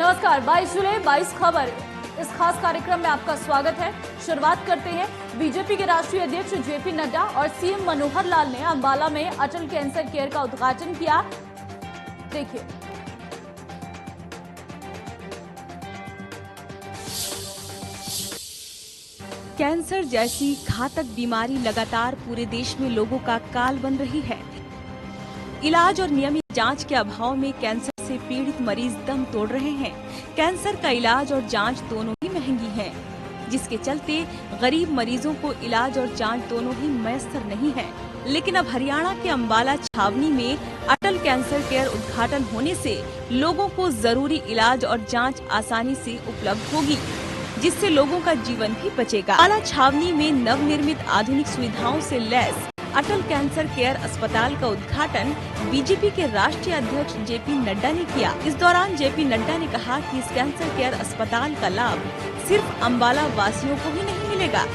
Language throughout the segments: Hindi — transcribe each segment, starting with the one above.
नमस्कार, 22 जुलाई 22 खबर इस खास कार्यक्रम में आपका स्वागत है। शुरुआत करते हैं। बीजेपी के राष्ट्रीय अध्यक्ष जेपी नड्डा और सीएम मनोहर लाल ने अंबाला में अटल कैंसर केयर का उद्घाटन किया। देखिए। कैंसर जैसी घातक बीमारी लगातार पूरे देश में लोगों का काल बन रही है। इलाज और नियमित जांच के अभाव में कैंसर से पीड़ित मरीज दम तोड़ रहे हैं। कैंसर का इलाज और जांच दोनों ही महंगी है, जिसके चलते गरीब मरीजों को इलाज और जांच दोनों ही मैसर नहीं है। लेकिन अब हरियाणा के अंबाला छावनी में अटल कैंसर केयर उद्घाटन होने से लोगों को जरूरी इलाज और जांच आसानी से उपलब्ध होगी, जिससे लोगों का जीवन भी बचेगा। अंबाला छावनी में नवनिर्मित आधुनिक सुविधाओं से लैस अटल कैंसर केयर अस्पताल का उद्घाटन बीजेपी के राष्ट्रीय अध्यक्ष जेपी नड्डा ने किया। इस दौरान जेपी नड्डा ने कहा कि इस कैंसर केयर अस्पताल का लाभ सिर्फ अंबाला वासियों को ही नहीं मिलेगा,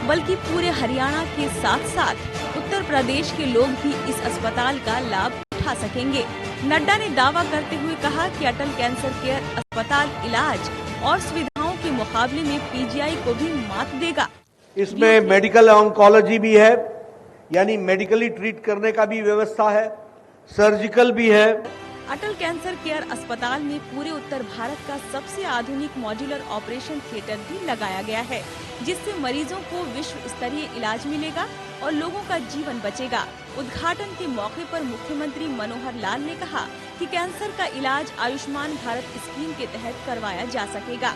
बल्कि पूरे हरियाणा के साथ साथ उत्तर प्रदेश के लोग भी इस अस्पताल का लाभ उठा सकेंगे। नड्डा ने दावा करते हुए कहा कि अटल कैंसर केयर अस्पताल इलाज और सुविधाओं के मुकाबले में पीजीआई को भी मात देगा। इसमें मेडिकल ऑन्कोलॉजी भी है, यानी मेडिकली ट्रीट करने का भी व्यवस्था है, सर्जिकल भी है। अटल कैंसर केयर अस्पताल में पूरे उत्तर भारत का सबसे आधुनिक मॉड्यूलर ऑपरेशन थिएटर भी लगाया गया है, जिससे मरीजों को विश्व स्तरीय इलाज मिलेगा और लोगों का जीवन बचेगा। उद्घाटन के मौके पर मुख्यमंत्री मनोहर लाल ने कहा कि कैंसर का इलाज आयुष्मान भारत स्कीम के तहत करवाया जा सकेगा।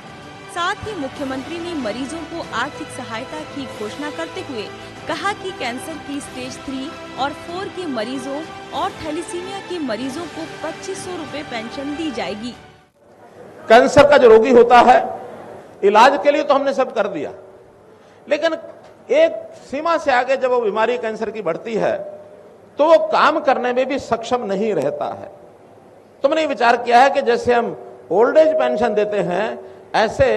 साथ ही मुख्यमंत्री ने मरीजों को आर्थिक सहायता की घोषणा करते हुए कहा कि कैंसर की स्टेज 3 और 4 के मरीजों और थैलीसीमिया के मरीजों को 2500 रुपए पेंशन दी जाएगी। कैंसर का जो रोगी होता है, इलाज के लिए तो हमने सब कर दिया, लेकिन एक सीमा से आगे जब वो बीमारी कैंसर की बढ़ती है तो वो काम करने में भी सक्षम नहीं रहता है। तो मैंने विचार किया है कि जैसे हम ओल्ड एज पेंशन देते हैं, ऐसे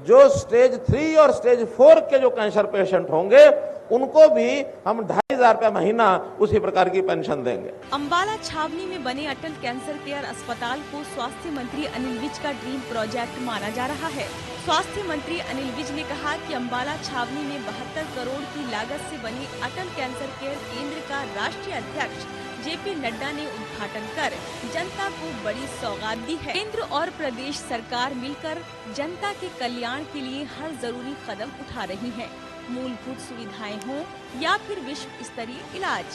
जो स्टेज 3 और स्टेज 4 के जो कैंसर पेशेंट होंगे उनको भी हम 2500 रुपया महीना उसी प्रकार की पेंशन देंगे। अंबाला छावनी में बने अटल कैंसर केयर अस्पताल को स्वास्थ्य मंत्री अनिल विज का ड्रीम प्रोजेक्ट माना जा रहा है। स्वास्थ्य मंत्री अनिल विज ने कहा कि अंबाला छावनी में 72 करोड़ की लागत से बने अटल कैंसर केयर केंद्र का राष्ट्रीय अध्यक्ष जेपी नड्डा ने उद्घाटन कर जनता को बड़ी सौगात दी है। केंद्र और प्रदेश सरकार मिलकर जनता के कल्याण के लिए हर जरूरी कदम उठा रही है। मूलभूत सुविधाएं हों या फिर विश्व स्तरीय इलाज,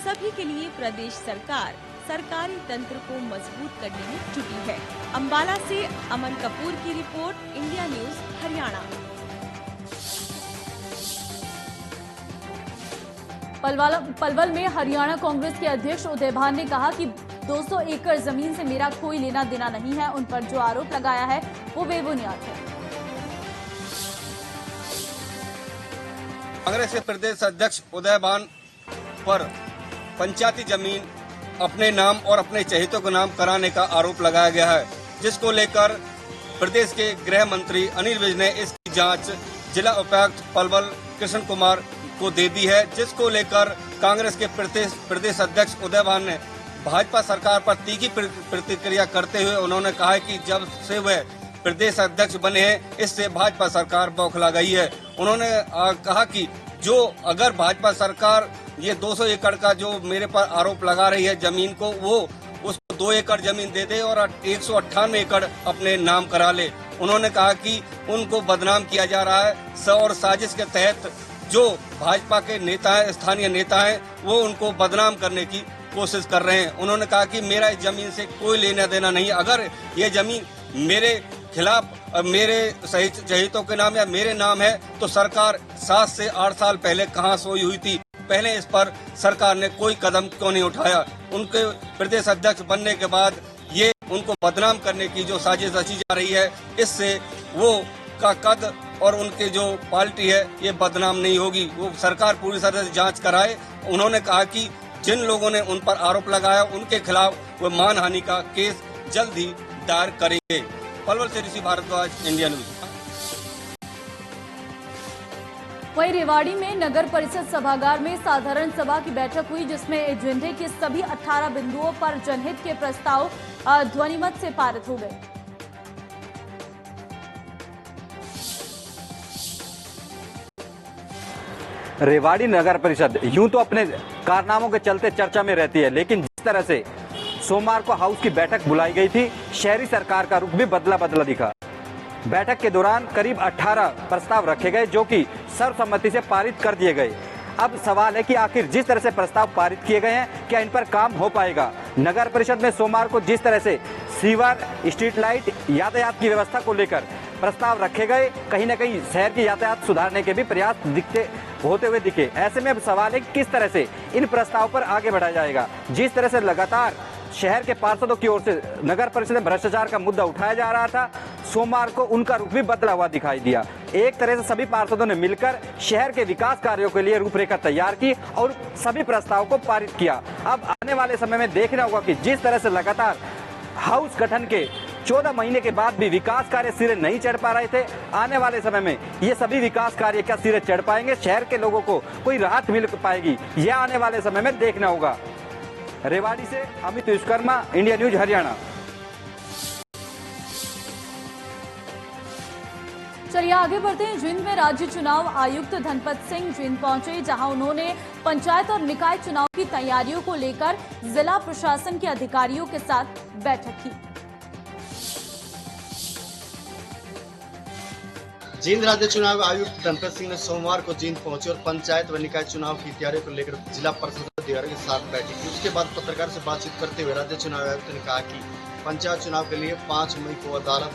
सभी के लिए प्रदेश सरकार सरकारी तंत्र को मजबूत करने में जुटी है। अंबाला से अमन कपूर की report, India news Haryana. Palwal में हरियाणा कांग्रेस के अध्यक्ष उदयभान ने कहा कि 200 एकड़ जमीन से मेरा कोई लेना देना नहीं है। उन पर जो आरोप लगाया है वो बेबुनियाद है। कांग्रेस के प्रदेश अध्यक्ष उदयभान पर पंचायती जमीन अपने नाम और अपने चहेतों के नाम कराने का आरोप लगाया गया है, जिसको लेकर प्रदेश के गृह मंत्री अनिल विज ने इसकी जांच जिला उपायुक्त पलवल कृष्ण कुमार को दे दी है, जिसको लेकर कांग्रेस के प्रदेश अध्यक्ष उदयभान ने भाजपा सरकार पर तीखी प्रतिक्रिया करते हुए उन्होंने कहा है कि जब से वह प्रदेश अध्यक्ष बने हैं, इससे भाजपा सरकार बौखला गई है। उन्होंने कहा कि जो अगर भाजपा सरकार ये 200 एकड़ का जो मेरे पर आरोप लगा रही है जमीन को, वो उसको 2 एकड़ जमीन दे दे और 198 एकड़ अपने नाम करा ले। उन्होंने कहा कि उनको बदनाम किया जा रहा है और साजिश के तहत जो भाजपा के नेता है, स्थानीय नेता हैं, वो उनको बदनाम करने की कोशिश कर रहे हैं। उन्होंने कहा कि मेरा इस जमीन से कोई लेना देना नहीं। अगर ये जमीन मेरे खिलाफ मेरे चहेतों के नाम या मेरे नाम है तो सरकार 7 से 8 साल पहले कहां सोई हुई थी? पहले इस पर सरकार ने कोई कदम क्यों नहीं उठाया? उनके प्रदेश अध्यक्ष बनने के बाद ये उनको बदनाम करने की जो साजिश रची जा रही है, इससे वो का कद और उनके जो पार्टी है ये बदनाम नहीं होगी। वो सरकार पूरी तरह से जांच कराए। उन्होंने कहा कि जिन लोगों ने उन पर आरोप लगाया उनके खिलाफ वो मानहानि का केस जल्द ही दायर करेंगे। पलवल से ऋषि भारद्वाज, इंडिया न्यूज। वहीं रेवाड़ी में नगर परिषद सभागार में साधारण सभा की बैठक हुई, जिसमें एजेंडे के सभी 18 बिंदुओं पर जनहित के प्रस्ताव ध्वनिमत से पारित हो गए। रेवाड़ी नगर परिषद यूं तो अपने कारनामों के चलते चर्चा में रहती है, लेकिन जिस तरह से सोमवार को हाउस की बैठक बुलाई गई थी, शहरी सरकार का रुख भी बदला बदला दिखा। बैठक के दौरान करीब 18 प्रस्ताव रखे गए जो कि सर्वसम्मति से पारित कर दिए गए। अब सवाल है कि आखिर जिस तरह से प्रस्ताव पारित किए गए हैं, क्या इन पर काम हो पाएगा? नगर परिषद में सोमवार को जिस तरह से सीवर, स्ट्रीट लाइट, यातायात की व्यवस्था को लेकर प्रस्ताव रखे गए, कहीं न कहीं शहर की यातायात सुधारने के भी प्रयास होते हुए दिखे। ऐसे में अब सवाल है किस तरह से इन प्रस्ताव पर आगे बढ़ाया जाएगा। जिस तरह से लगातार शहर के पार्षदों की ओर से नगर परिषद में भ्रष्टाचार का मुद्दा उठाया जा रहा था, सोमवार को उनका रुख भी बदला हुआ दिखाई दिया। एक तरह से सभी पार्षदों ने मिलकर शहर के विकास कार्यों के लिए रूपरेखा तैयार की और सभी प्रस्ताव को पारित किया। अब आने वाले समय में देखना होगा कि जिस तरह से लगातार हाउस गठन के 14 महीने के बाद भी विकास कार्य सिरे नहीं चढ़ पा रहे थे, आने वाले समय में ये सभी विकास कार्य क्या सिरे चढ़ पाएंगे, शहर के लोगों को कोई राहत मिल पाएगी, यह आने वाले समय में देखना होगा। रेवाड़ी से अमित विश्वकर्मा, इंडिया न्यूज हरियाणा। चलिए आगे बढ़ते हैं। जींद में राज्य चुनाव आयुक्त धनपत सिंह जींद पहुंचे, जहां उन्होंने पंचायत और निकाय चुनाव की तैयारियों को लेकर जिला प्रशासन के अधिकारियों के साथ बैठक की। जींद राज्य चुनाव आयुक्त धनपत सिंह ने सोमवार को जींद पहुंचे और पंचायत व निकाय चुनाव की तैयारियों को लेकर जिला परिषद अधिकारियों के साथ बैठक की। उसके बाद पत्रकार से बातचीत करते हुए राज्य चुनाव आयुक्त ने कहा कि पंचायत चुनाव के लिए 5 मई को अदालत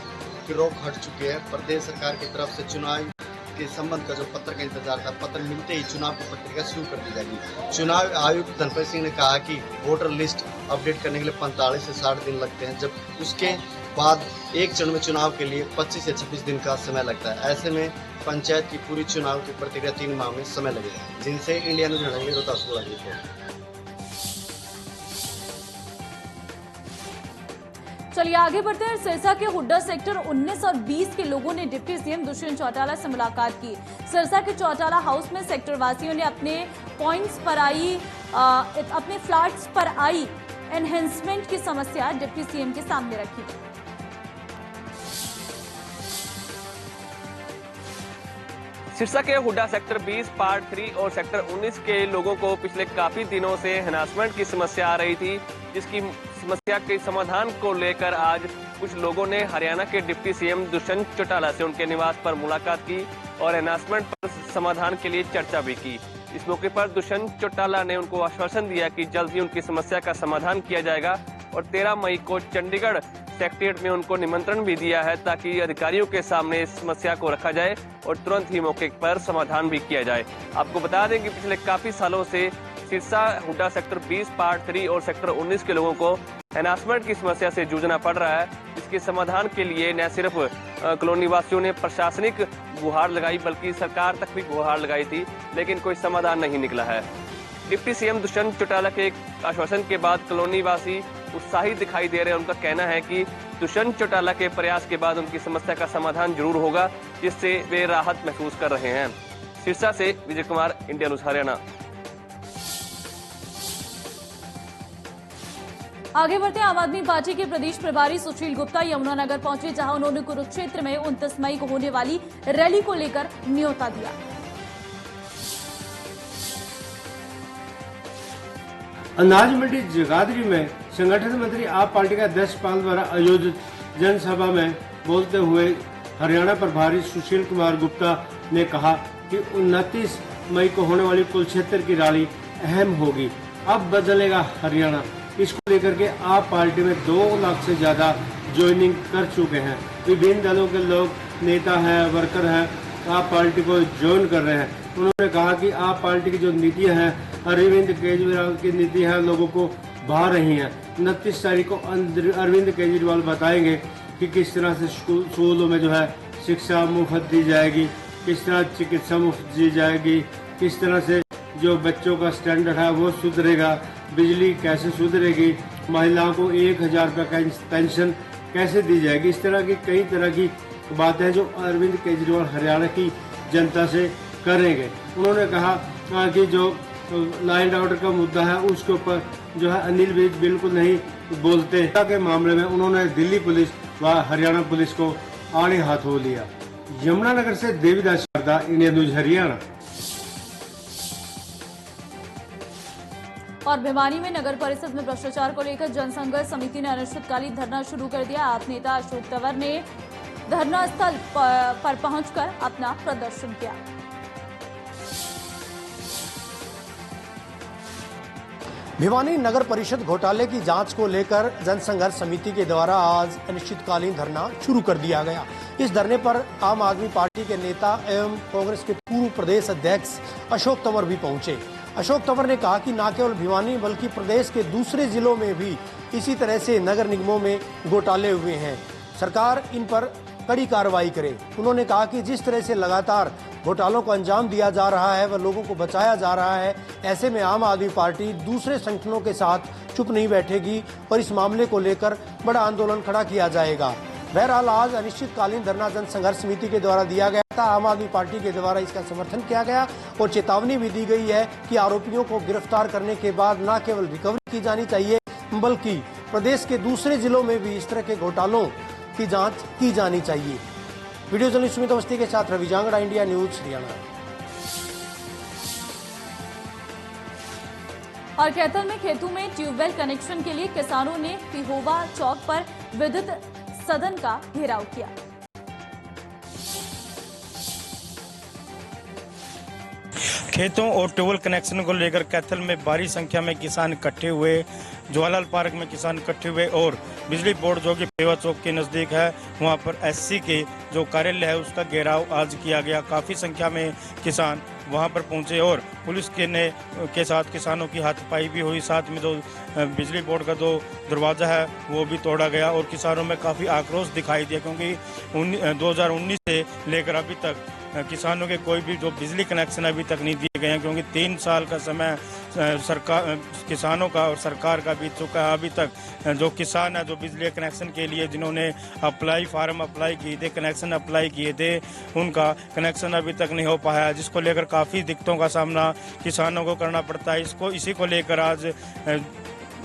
की रोक हट चुकी है। प्रदेश सरकार की तरफ से चुनाव के संबंध का जो पत्र का इंतजार था, पत्र मिलते ही चुनाव की प्रक्रिया शुरू कर दी जाएगी। चुनाव आयुक्त धनपत सिंह ने कहा कि वोटर लिस्ट अपडेट करने के लिए 45 से 60 दिन लगते हैं, जब उसके बाद एक चरण में चुनाव के लिए 25 से 26 दिन का समय लगता है। ऐसे में पंचायत की पूरी चुनाव की प्रक्रिया 3 माह में समय लगेगा। जिनसे India news Haryana Rohtas report. चलिए आगे बढ़ते हैं। सिरसा के हुड्डा सेक्टर 19 और 20 के लोगों ने डिप्टी सीएम दुष्यंत चौटाला से मुलाकात की। सिरसा के चौटाला हाउस में सेक्टर वासियों ने अपने पॉइंट्स पर अपने फ्लैट्स पर आई एनहेंसमेंट की समस्या डिप्टी सीएम के सामने रखी। सिरसा के हुड्डा सेक्टर 20 पार्ट 3 और सेक्टर 19 के लोगों को पिछले काफी दिनों से हैरासमेंट की समस्या आ रही थी, जिसकी समस्या के समाधान को लेकर आज कुछ लोगों ने हरियाणा के डिप्टी सीएम दुष्यंत चौटाला से उनके निवास पर मुलाकात की और हैरासमेंट पर समाधान के लिए चर्चा भी की। इस मौके पर दुष्यंत चौटाला ने उनको आश्वासन दिया कि जल्द ही उनकी समस्या का समाधान किया जाएगा और 13 मई को चंडीगढ़ सेक्रेटेरिएट में उनको निमंत्रण भी दिया है ताकि अधिकारियों के सामने इस समस्या को रखा जाए और तुरंत ही मौके पर समाधान भी किया जाए। आपको बता दें कि पिछले काफी सालों से सिरसा हुड्डा सेक्टर 20 पार्ट 3 और सेक्टर 19 के लोगों को हैरासमेंट की समस्या से जूझना पड़ रहा है। इसके समाधान के लिए न सिर्फ कॉलोनी वासियों ने प्रशासनिक गुहार लगाई बल्कि सरकार तक भी गुहार लगाई थी, लेकिन कोई समाधान नहीं निकला है। डिप्टी सीएम दुष्यंत चौटाला के आश्वासन के बाद कॉलोनी वासी उत्साहित दिखाई दे रहे हैं। उनका कहना है कि दुष्यंत चौटाला के प्रयास के बाद उनकी समस्या का समाधान जरूर होगा, जिससे वे राहत महसूस कर रहे हैं। सिरसा से विजय कुमार, इंडिया न्यूज हरियाणा। आगे बढ़ते आम आदमी पार्टी के प्रदेश प्रभारी सुशील गुप्ता यमुनानगर पहुंचे, जहां उन्होंने कुरुक्षेत्र में 29 मई को होने वाली रैली को लेकर न्योता दिया। अनाज मंडी जगाधरी में संगठन मंत्री आप पार्टी का अध्यक्ष पाल द्वारा आयोजित जनसभा में बोलते हुए हरियाणा प्रभारी सुशील कुमार गुप्ता ने कहा कि 29 मई को होने वाली कुरुक्षेत्र की रैली अहम होगी। अब बदलेगा हरियाणा। इसको लेकर के आप पार्टी में 2 लाख से ज्यादा ज्वाइनिंग कर चुके हैं। विभिन्न दलों के लोग, नेता हैं, वर्कर हैं, आप पार्टी को ज्वाइन कर रहे हैं। उन्होंने कहा कि आप पार्टी की जो नीतियां हैं, अरविंद केजरीवाल की नीति है, लोगों को भा रही हैं। 29 तारीख को अरविंद केजरीवाल बताएंगे कि किस तरह से स्कूलों में जो है शिक्षा मुफ्त दी जाएगी, किस तरह चिकित्सा मुफ्त दी जाएगी, किस तरह से जो बच्चों का स्टैंडर्ड है वो सुधरेगा, बिजली कैसे सुधरेगी, महिलाओं को 1000 रुपये का पेंशन कैसे दी जाएगी। इस तरह की कई तरह की बातें जो अरविंद केजरीवाल हरियाणा की जनता से करेंगे। उन्होंने कहा कि जो लाइन ऑर्डर का मुद्दा है उसके ऊपर जो है अनिल विज बिल्कुल नहीं बोलते के मामले में उन्होंने दिल्ली पुलिस व हरियाणा पुलिस को आड़े हाथों लिया। यमुनानगर से देवीदास शारदा, इंडिया न्यूज हरियाणा। और भिवानी में नगर परिषद में भ्रष्टाचार को लेकर जनसंघर्ष समिति ने अनिश्चितकालीन धरना शुरू कर दिया। आप नेता अशोक तंवर ने धरना स्थल पर पहुंचकर अपना प्रदर्शन किया। भिवानी नगर परिषद घोटाले की जांच को लेकर जनसंघर्ष समिति के द्वारा आज अनिश्चितकालीन धरना शुरू कर दिया गया। इस धरने पर आम आदमी पार्टी के नेता एवं कांग्रेस के पूर्व प्रदेश अध्यक्ष अशोक तंवर भी पहुंचे। अशोक तंवर ने कहा कि न केवल भिवानी बल्कि प्रदेश के दूसरे जिलों में भी इसी तरह से नगर निगमों में घोटाले हुए हैं, सरकार इन पर कड़ी कार्रवाई करे। उन्होंने कहा कि जिस तरह से लगातार घोटालों को अंजाम दिया जा रहा है व लोगों को बचाया जा रहा है, ऐसे में आम आदमी पार्टी दूसरे संगठनों के साथ चुप नहीं बैठेगी और इस मामले को लेकर बड़ा आंदोलन खड़ा किया जाएगा। बहरहाल आज अनिश्चितकालीन धरना जनसंघर्ष समिति के द्वारा दिया गया था। आम आदमी पार्टी के द्वारा इसका समर्थन किया गया और चेतावनी भी दी गई है कि आरोपियों को गिरफ्तार करने के बाद न केवल रिकवरी की जानी चाहिए बल्कि प्रदेश के दूसरे जिलों में भी इस तरह के घोटालों की जांच की जानी चाहिए। वीडियो जर्नलिस्ट सुमित अवस्थी के साथ रवि जांगड़ा, इंडिया न्यूज, हरियाणा। और कैथल में खेतों में ट्यूबवेल कनेक्शन के लिए किसानों ने पिहोवा चौक पर विद्युत सदन का घेराव किया। खेतों और ट्यूबवेल कनेक्शन को लेकर कैथल में भारी संख्या में किसान इकट्ठे हुए। जवाहरलाल पार्क में किसान इकट्ठे हुए और बिजली बोर्ड जो कि पेवा चौक के नज़दीक है वहां पर एससी के जो कार्यालय है उसका घेराव आज किया गया। काफ़ी संख्या में किसान वहां पर पहुंचे और पुलिस के साथ किसानों की हाथापाई भी हुई। साथ में जो बिजली बोर्ड का जो दरवाज़ा है वो भी तोड़ा गया और किसानों में काफ़ी आक्रोश दिखाई दिया, क्योंकि 2019 से लेकर अभी तक किसानों के कोई भी जो बिजली कनेक्शन अभी तक नहीं दिए गए हैं, क्योंकि 3 साल का समय सरकार किसानों का और सरकार का बीत चुका है। अभी तक जो किसान है जो बिजली कनेक्शन के लिए जिन्होंने फार्म अप्लाई किए थे, कनेक्शन अप्लाई किए थे, उनका कनेक्शन अभी तक नहीं हो पाया, जिसको लेकर काफ़ी दिक्कतों का सामना किसानों को करना पड़ता है। इसी को लेकर आज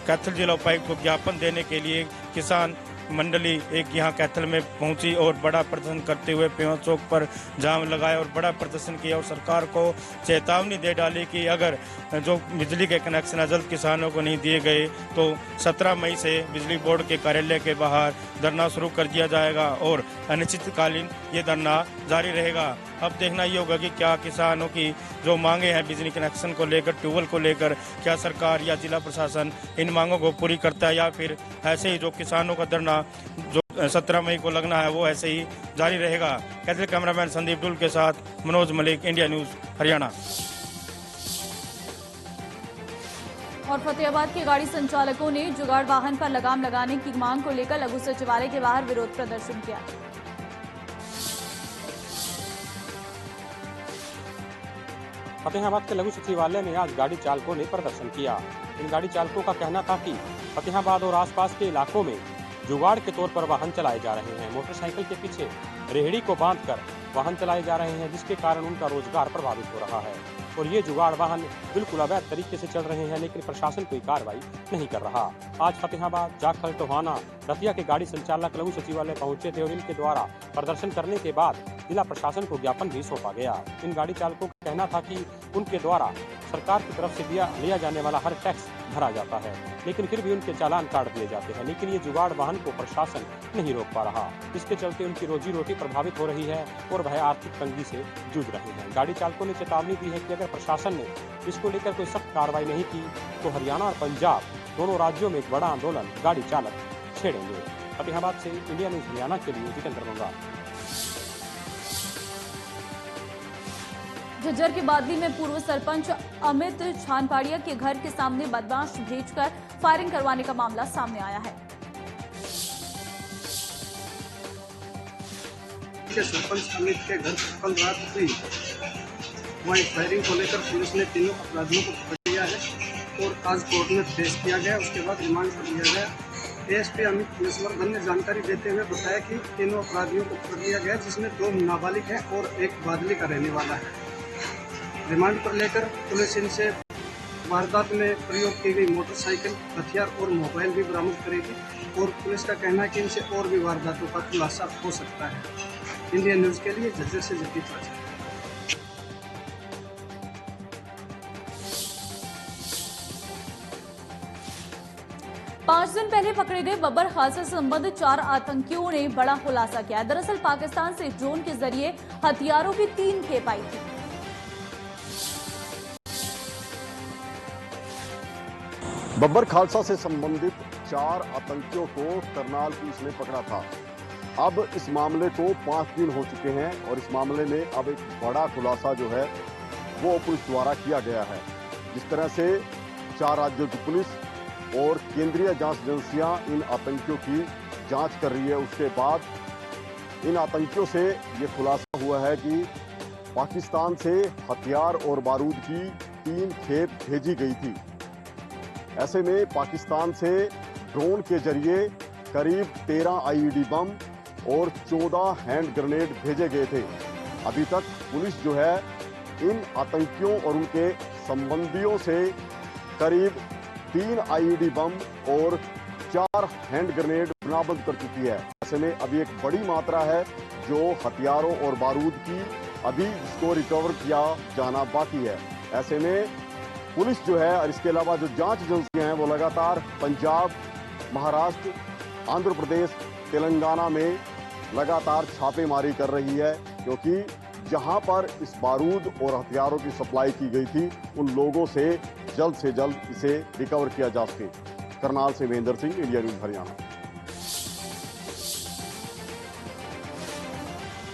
कैथल जिला उपायुक्त को ज्ञापन देने के लिए किसान मंडली एक यहाँ कैथल में पहुंची और बड़ा प्रदर्शन करते हुए पेवा चौक पर जाम लगाया और बड़ा प्रदर्शन किया और सरकार को चेतावनी दे डाली कि अगर जो बिजली के कनेक्शन जल्द किसानों को नहीं दिए गए तो 17 मई से बिजली बोर्ड के कार्यालय के बाहर धरना शुरू कर दिया जाएगा और अनिश्चितकालीन ये धरना जारी रहेगा। अब देखना ये होगा कि क्या किसानों की जो मांगे हैं बिजली कनेक्शन को लेकर, ट्यूबवेल को लेकर, क्या सरकार या जिला प्रशासन इन मांगों को पूरी करता है या फिर ऐसे ही जो किसानों का धरना जो 17 मई को लगना है वो ऐसे ही जारी रहेगा। कैथल कैमरामैन संदीप डुल के साथ मनोज मलिक, इंडिया न्यूज, हरियाणा। और फतेहाबाद के गाड़ी संचालकों ने जुगाड़ वाहन पर लगाम लगाने की मांग को लेकर लघु सचिवालय के बाहर विरोध प्रदर्शन किया। फतेहाबाद के लघु सचिवालय में आज गाड़ी चालकों ने प्रदर्शन किया। इन गाड़ी चालकों का कहना था कि फतेहाबाद और आसपास के इलाकों में जुगाड़ के तौर पर वाहन चलाए जा रहे हैं। मोटरसाइकिल के पीछे रेहड़ी को बांधकर वाहन चलाए जा रहे हैं, जिसके कारण उनका रोजगार प्रभावित हो रहा है और ये जुगाड़ वाहन बिल्कुल अवैध तरीके से चल रहे हैं, लेकिन प्रशासन कोई कार्रवाई नहीं कर रहा। आज फतेहाबाद, जाखल, टोहाना, रतिया के गाड़ी संचालक लघु सचिवालय पहुंचे थे और इनके द्वारा प्रदर्शन करने के बाद जिला प्रशासन को ज्ञापन भी सौंपा गया। इन गाड़ी चालकों का कहना था कि उनके द्वारा सरकार की तरफ से लिया जाने वाला हर टैक्स भरा जाता है, लेकिन फिर भी उनके चालान काट दिए जाते हैं, लेकिन ये जुगाड़ वाहन को प्रशासन नहीं रोक पा रहा। इसके चलते उनकी रोजी रोटी प्रभावित हो रही है और वह आर्थिक तंगी से जूझ रहे हैं। गाड़ी चालकों ने चेतावनी दी है कि अगर प्रशासन ने इसको लेकर कोई सख्त कार्रवाई नहीं की तो हरियाणा और पंजाब दोनों राज्यों में एक बड़ा आंदोलन गाड़ी चालक छेड़ेंगे। फतेहाबाद से इंडिया न्यूज हरियाणा के लिए जितेंद्र मंगाल। झज्जर के बादली में पूर्व सरपंच अमित छानपाड़िया के घर के सामने बदमाश भेजकर फायरिंग करवाने का मामला सामने आया है। सरपंच अमित के घर कल रात हुई वहीं फायरिंग को लेकर पुलिस ने तीनों अपराधियों को पकड़ लिया है और आज कोर्ट में पेश किया गया। उसके बाद रिमांड पर लिया गया। एएसपी अमित पुलिसवर्धन ने जानकारी देते हुए बताया कि तीनों अपराधियों को पकड़ लिया गया, जिसमें 2 नाबालिग हैं और एक बादली का रहने वाला है। रिमांड पर लेकर पुलिस इनसे वारदात में प्रयोग की गई मोटरसाइकिल, हथियार और मोबाइल भी बरामद करेगी और पुलिस का कहना है कि इनसे और भी वारदातों का खुलासा हो सकता है। इंडिया न्यूज के लिए झज्जर से जगदीप राजा। 5 दिन पहले पकड़े गए बब्बर हादसे से संबंधित 4 आतंकियों ने बड़ा खुलासा किया है। दरअसल पाकिस्तान से ड्रोन के जरिए हथियारों की 3 खेप आई थी। बब्बर खालसा से संबंधित 4 आतंकियों को करनाल पुलिस ने पकड़ा था। अब इस मामले को 5 दिन हो चुके हैं और इस मामले में अब एक बड़ा खुलासा जो है वो पुलिस द्वारा किया गया है। जिस तरह से 4 राज्यों की पुलिस और केंद्रीय जांच एजेंसियां इन आतंकियों की जांच कर रही है, उसके बाद इन आतंकियों से ये खुलासा हुआ है कि पाकिस्तान से हथियार और बारूद की 3 खेप भेजी गई थी। ऐसे में पाकिस्तान से ड्रोन के जरिए करीब 13 आईईडी बम और 14 हैंड ग्रेनेड भेजे गए थे। अभी तक पुलिस जो है इन आतंकियों और उनके संबंधियों से करीब 3 आईईडी बम और 4 हैंड ग्रेनेड बरामद कर चुकी है। ऐसे में अभी एक बड़ी मात्रा है जो हथियारों और बारूद की अभी इसको रिकवर किया जाना बाकी है। ऐसे में पुलिस जो है और इसके अलावा जो जांच एजेंसियां हैं वो लगातार पंजाब, महाराष्ट्र, आंध्र प्रदेश, तेलंगाना में लगातार छापेमारी कर रही है, क्योंकि जहां पर इस बारूद और हथियारों की सप्लाई की गई थी उन लोगों से जल्द इसे रिकवर किया जा सके। करनाल से महेंद्र सिंह, इंडिया न्यूज हरियाणा।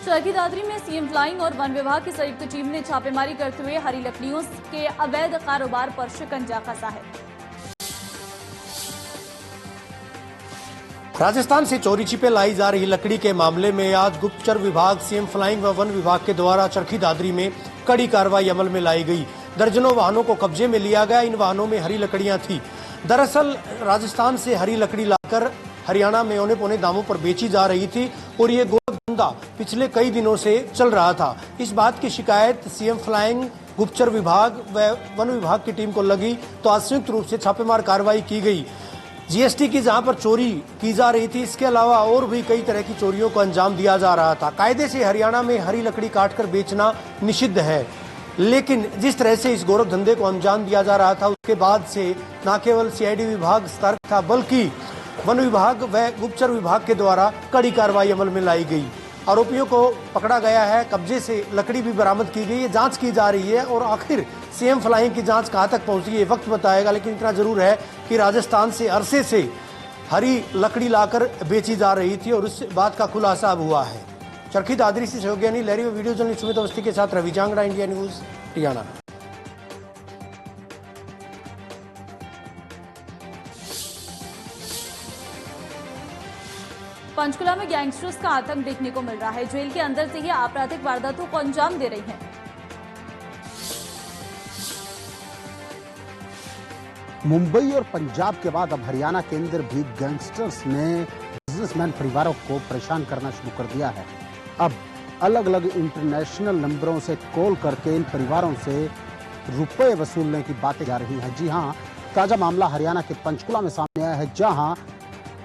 चरखी दादरी में सीएम फ्लाइंग और वन विभाग की संयुक्त टीम ने छापेमारी करते हुए हरी लकड़ियों के अवैध कारोबार पर शिकंजा कसा है। राजस्थान से चोरी छिपे लाई जा रही लकड़ी के मामले में आज गुप्तचर विभाग, सीएम फ्लाइंग व वन विभाग के द्वारा चरखी दादरी में कड़ी कार्रवाई अमल में लाई गई। दर्जनों वाहनों को कब्जे में लिया गया। इन वाहनों में हरी लकड़ियां थी। दरअसल राजस्थान से हरी लकड़ी लाकर हरियाणा में औने पौने दामों पर बेची जा रही थी और ये गोधंधा पिछले कई दिनों से चल रहा था। इस बात की शिकायत सीएम फ्लाइंग, गुप्तचर विभाग व वन विभाग की टीम को लगी तो आज संयुक्त रूप से छापेमार कार्रवाई की गई। जीएसटी की जहां पर चोरी की जा रही थी, इसके अलावा और भी कई तरह की चोरियों को अंजाम दिया जा रहा था। कायदे से हरियाणा में हरी लकड़ी काटकर बेचना निषिद्ध है, लेकिन जिस तरह से इस गौरव धंधे को अंजाम दिया जा रहा था उसके बाद से न केवल सीआईडी विभाग सतर्क था बल्कि वन विभाग व गुप्तचर विभाग के द्वारा कड़ी कार्रवाई अमल में लाई गई। आरोपियों को पकड़ा गया है, कब्जे से लकड़ी भी बरामद की गई है, जांच की जा रही है और आखिर सीएम फ्लाइंग की जांच कहां तक पहुंची है वक्त बताएगा। लेकिन इतना जरूर है कि राजस्थान से अरसे से हरी लकड़ी लाकर बेची जा रही थी और उस बात का खुलासा अब हुआ है। चरखी दादरी से सहयोगी लहरी व वीडियो जर्नलिस्ट सुमित अवस्थी के साथ रवि जांगड़ा, इंडिया न्यूज हरियाणा। पंचकुला में गैंगस्टर्स का आतंक देखने को मिल रहा है। जेल के अंदर से ही आपराधिक वारदातों को अंजाम दे रही हैं। मुंबई और पंजाब के बाद अब हरियाणा के अंदर भी गैंगस्टर्स ने बिजनेसमैन परिवारों को परेशान करना शुरू कर दिया है। अब अलग अलग इंटरनेशनल नंबरों से कॉल करके इन परिवारों से रुपए वसूलने की बातें जा रही हैं। जी हां, ताजा मामला हरियाणा के पंचकुला में सामने आया है, जहां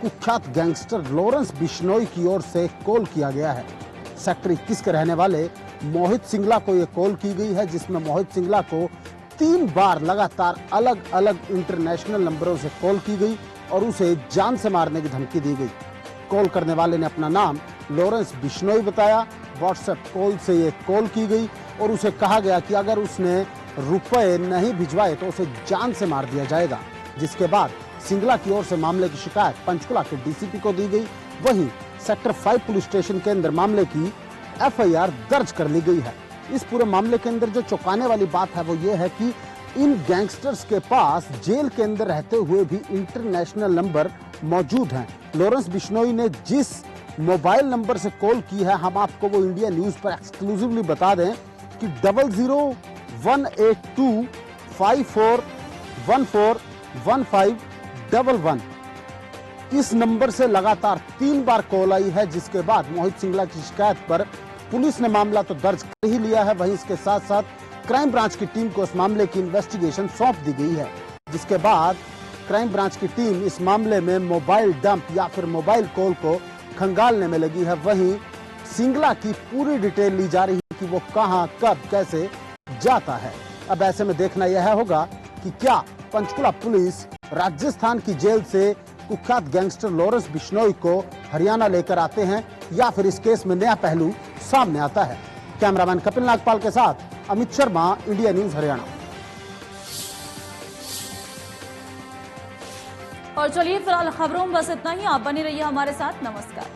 कुख्यात गैंगस्टर लॉरेंस बिश्नोई की ओर से कॉल किया गया है। सेक्टर 21 के रहने वाले मोहित सिंगला को यह कॉल की गई है, जिसमें मोहित सिंगला को 3 बार लगातार अलग अलग इंटरनेशनल नंबरों से कॉल की गई और उसे जान से मारने की धमकी दी गई। कॉल करने वाले ने अपना नाम लॉरेंस बिश्नोई बताया। व्हाट्सएप कॉल से ये कॉल की गई और उसे कहा गया कि अगर उसने रुपए नहीं भिजवाए तो उसे जान से मार दिया जाएगा। जिसके बाद सिंगला की ओर से मामले की शिकायत पंचकुला के डीसीपी को दी गई। वहीं सेक्टर 5 पुलिस स्टेशन के अंदर मामले की एफआईआर दर्ज कर ली गई है। इस पूरे मामले के अंदर जो चौंकाने वाली बात है वो ये है कि इन गैंगस्टर्स के पास जेल के अंदर रहते हुए भी इंटरनेशनल नंबर मौजूद हैं। लॉरेंस बिश्नोई ने जिस मोबाइल नंबर से कॉल की है, हम आपको वो इंडिया न्यूज पर एक्सक्लूसिवली बता दें कि 001825414151 इस नंबर से लगातार 3 बार कॉल आई है। जिसके बाद मोहित सिंगला की शिकायत पर पुलिस ने मामला तो दर्ज कर ही लिया है, वहीं इसके साथ साथ क्राइम ब्रांच की टीम को इस मामले की इन्वेस्टिगेशन सौंप दी गई है। जिसके बाद क्राइम ब्रांच की टीम इस मामले में मोबाइल डंप या फिर मोबाइल कॉल को खंगालने में लगी है। वहीं सिंगला की पूरी डिटेल ली जा रही है कि वो कहां, कब, कैसे जाता है। अब ऐसे में देखना यह होगा कि क्या पंचकुला पुलिस राजस्थान की जेल से कुख्यात गैंगस्टर लॉरेंस बिश्नोई को हरियाणा लेकर आते हैं या फिर इस केस में नया पहलू सामने आता है। कैमरामैन कपिल नागपाल के साथ अमित शर्मा, इंडिया न्यूज हरियाणा। और चलिए फिलहाल खबरों में बस इतना ही। आप बने रहिए हमारे साथ। नमस्कार।